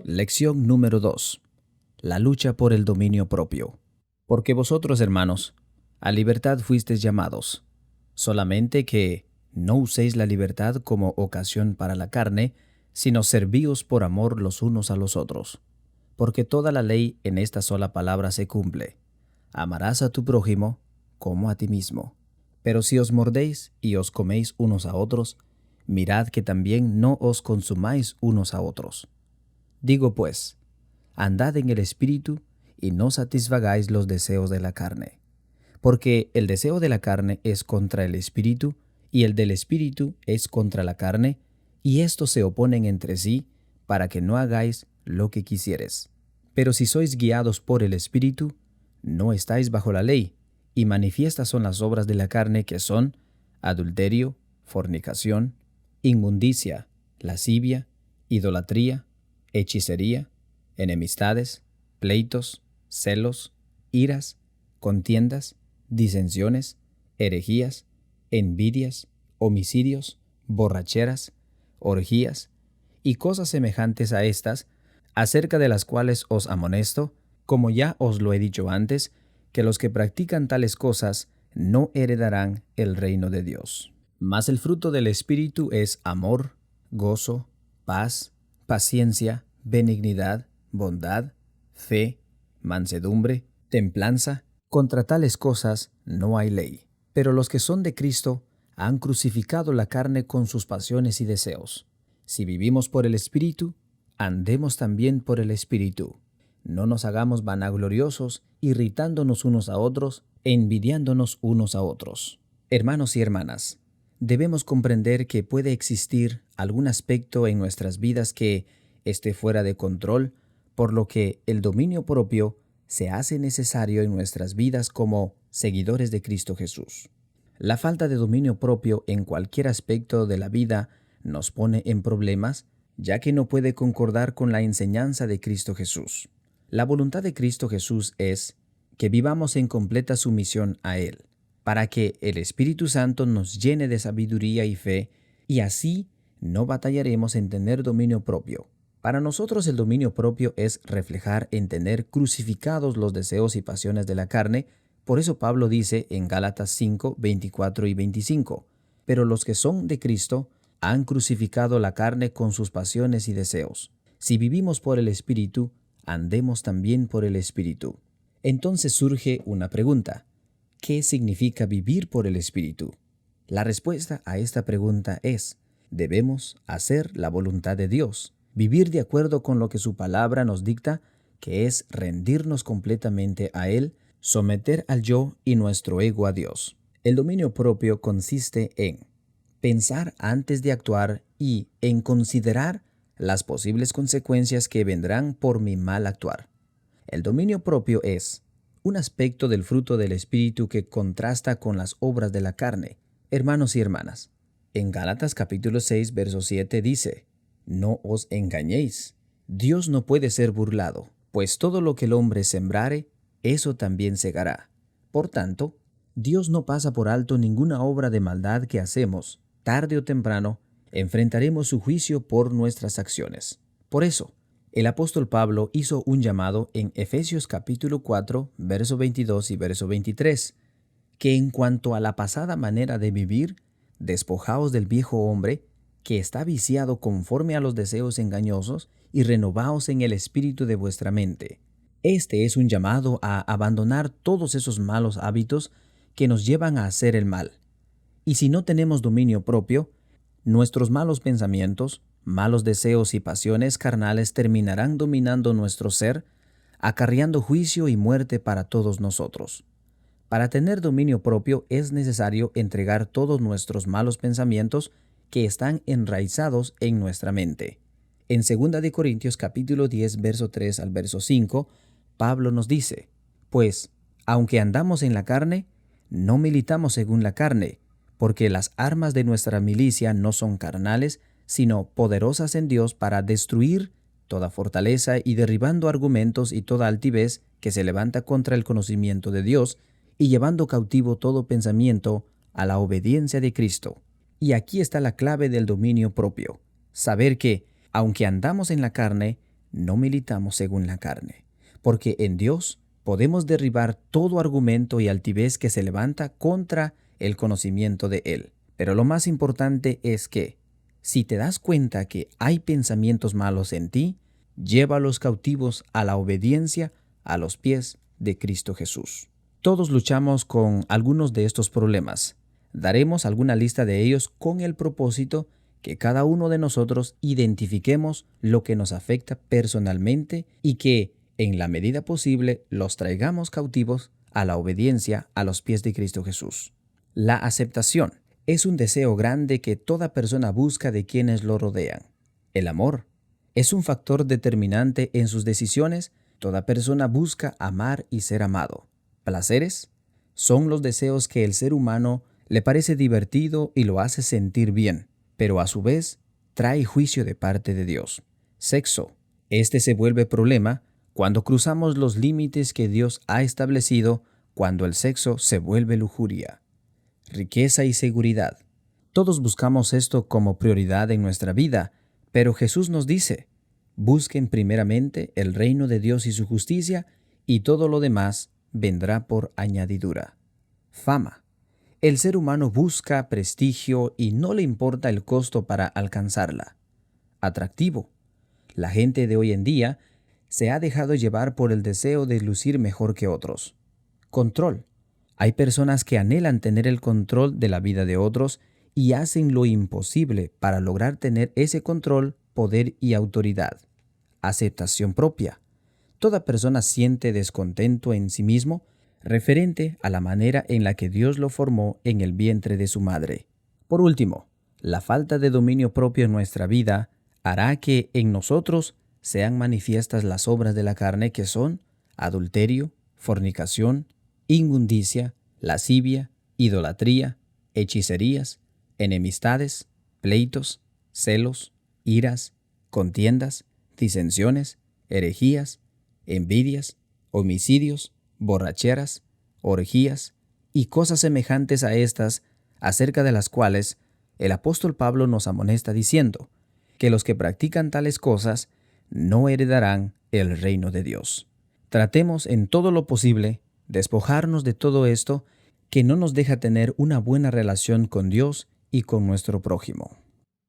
Lección número 2. La lucha por el dominio propio. Porque vosotros, hermanos, a libertad fuisteis llamados, solamente que no uséis la libertad como ocasión para la carne, sino servíos por amor los unos a los otros. Porque toda la ley en esta sola palabra se cumple: amarás a tu prójimo como a ti mismo. Pero si os mordéis y os coméis unos a otros, mirad que también no os consumáis unos a otros. Digo pues, andad en el Espíritu y no satisfagáis los deseos de la carne. Porque el deseo de la carne es contra el Espíritu, y el del Espíritu es contra la carne, y estos se oponen entre sí, para que no hagáis lo que quisieres. Pero si sois guiados por el Espíritu, no estáis bajo la ley, y manifiestas son las obras de la carne, que son adulterio, fornicación, inmundicia, lascivia, idolatría, hechicería, enemistades, pleitos, celos, iras, contiendas, disensiones, herejías, envidias, homicidios, borracheras, orgías y cosas semejantes a estas, acerca de las cuales os amonesto, como ya os lo he dicho antes, que los que practican tales cosas no heredarán el reino de Dios. Mas el fruto del Espíritu es amor, gozo, paz, paciencia, benignidad, bondad, fe, mansedumbre, templanza. Contra tales cosas no hay ley. Pero los que son de Cristo han crucificado la carne con sus pasiones y deseos. Si vivimos por el Espíritu, andemos también por el Espíritu. No nos hagamos vanagloriosos, irritándonos unos a otros, envidiándonos unos a otros. Hermanos y hermanas, debemos comprender que puede existir algún aspecto en nuestras vidas que esté fuera de control, por lo que el dominio propio se hace necesario en nuestras vidas como seguidores de Cristo Jesús. La falta de dominio propio en cualquier aspecto de la vida nos pone en problemas, ya que no puede concordar con la enseñanza de Cristo Jesús. La voluntad de Cristo Jesús es que vivamos en completa sumisión a Él, para que el Espíritu Santo nos llene de sabiduría y fe, y así no batallaremos en tener dominio propio. Para nosotros el dominio propio es reflejar en tener crucificados los deseos y pasiones de la carne. Por eso Pablo dice en Gálatas 5, 24 y 25, pero los que son de Cristo han crucificado la carne con sus pasiones y deseos. Si vivimos por el Espíritu, andemos también por el Espíritu. Entonces surge una pregunta: ¿qué significa vivir por el Espíritu? La respuesta a esta pregunta es: debemos hacer la voluntad de Dios, vivir de acuerdo con lo que su palabra nos dicta, que es rendirnos completamente a Él, someter al yo y nuestro ego a Dios. El dominio propio consiste en pensar antes de actuar y en considerar las posibles consecuencias que vendrán por mi mal actuar. El dominio propio es un aspecto del fruto del Espíritu que contrasta con las obras de la carne. Hermanos y hermanas, en Gálatas capítulo 6, verso 7 dice: no os engañéis, Dios no puede ser burlado, pues todo lo que el hombre sembrare, eso también segará. Por tanto, Dios no pasa por alto ninguna obra de maldad que hacemos. Tarde o temprano, enfrentaremos su juicio por nuestras acciones. Por eso, el apóstol Pablo hizo un llamado en Efesios capítulo 4, verso 22 y verso 23, que en cuanto a la pasada manera de vivir, despojaos del viejo hombre, que está viciado conforme a los deseos engañosos, y renovaos en el espíritu de vuestra mente. Este es un llamado a abandonar todos esos malos hábitos que nos llevan a hacer el mal. Y si no tenemos dominio propio, nuestros malos pensamientos, malos deseos y pasiones carnales terminarán dominando nuestro ser, acarreando juicio y muerte para todos nosotros. Para tener dominio propio es necesario entregar todos nuestros malos pensamientos que están enraizados en nuestra mente. En 2 de Corintios capítulo 10, verso 3 al verso 5, Pablo nos dice: pues, aunque andamos en la carne, no militamos según la carne, porque las armas de nuestra milicia no son carnales, sino poderosas en Dios para destruir toda fortaleza y derribando argumentos y toda altivez que se levanta contra el conocimiento de Dios, y llevando cautivo todo pensamiento a la obediencia de Cristo. Y aquí está la clave del dominio propio: saber que, aunque andamos en la carne, no militamos según la carne, porque en Dios podemos derribar todo argumento y altivez que se levanta contra el conocimiento de Él. Pero lo más importante es que, si te das cuenta que hay pensamientos malos en ti, llévalos cautivos a la obediencia a los pies de Cristo Jesús. Todos luchamos con algunos de estos problemas. Daremos alguna lista de ellos con el propósito que cada uno de nosotros identifiquemos lo que nos afecta personalmente y que, en la medida posible, los traigamos cautivos a la obediencia a los pies de Cristo Jesús. La aceptación es un deseo grande que toda persona busca de quienes lo rodean. El amor es un factor determinante en sus decisiones. Toda persona busca amar y ser amado. Placeres son los deseos que el ser humano le parece divertido y lo hace sentir bien, pero a su vez trae juicio de parte de Dios. Sexo. Este se vuelve problema cuando cruzamos los límites que Dios ha establecido, cuando el sexo se vuelve lujuria. Riqueza y seguridad. Todos buscamos esto como prioridad en nuestra vida, pero Jesús nos dice: busquen primeramente el reino de Dios y su justicia, y todo lo demás vendrá por añadidura. Fama. El ser humano busca prestigio y no le importa el costo para alcanzarla. Atractivo. La gente de hoy en día se ha dejado llevar por el deseo de lucir mejor que otros. Control. Hay personas que anhelan tener el control de la vida de otros y hacen lo imposible para lograr tener ese control, poder y autoridad. Aceptación propia. Toda persona siente descontento en sí mismo referente a la manera en la que Dios lo formó en el vientre de su madre. Por último, la falta de dominio propio en nuestra vida hará que en nosotros sean manifiestas las obras de la carne, que son adulterio, fornicación, inmundicia, lascivia, idolatría, hechicerías, enemistades, pleitos, celos, iras, contiendas, disensiones, herejías, envidias, homicidios, borracheras, orgías y cosas semejantes a estas, acerca de las cuales el apóstol Pablo nos amonesta diciendo que los que practican tales cosas no heredarán el reino de Dios. Tratemos en todo lo posible despojarnos de todo esto que no nos deja tener una buena relación con Dios y con nuestro prójimo.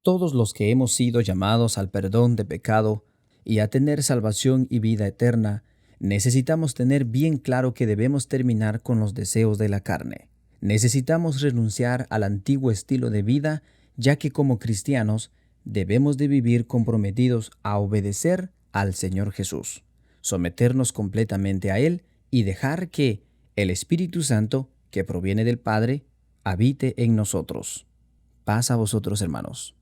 Todos los que hemos sido llamados al perdón de pecado y a tener salvación y vida eterna, necesitamos tener bien claro que debemos terminar con los deseos de la carne. Necesitamos renunciar al antiguo estilo de vida, ya que como cristianos debemos de vivir comprometidos a obedecer al Señor Jesús, someternos completamente a Él y dejar que el Espíritu Santo, que proviene del Padre, habite en nosotros. Paz a vosotros, hermanos.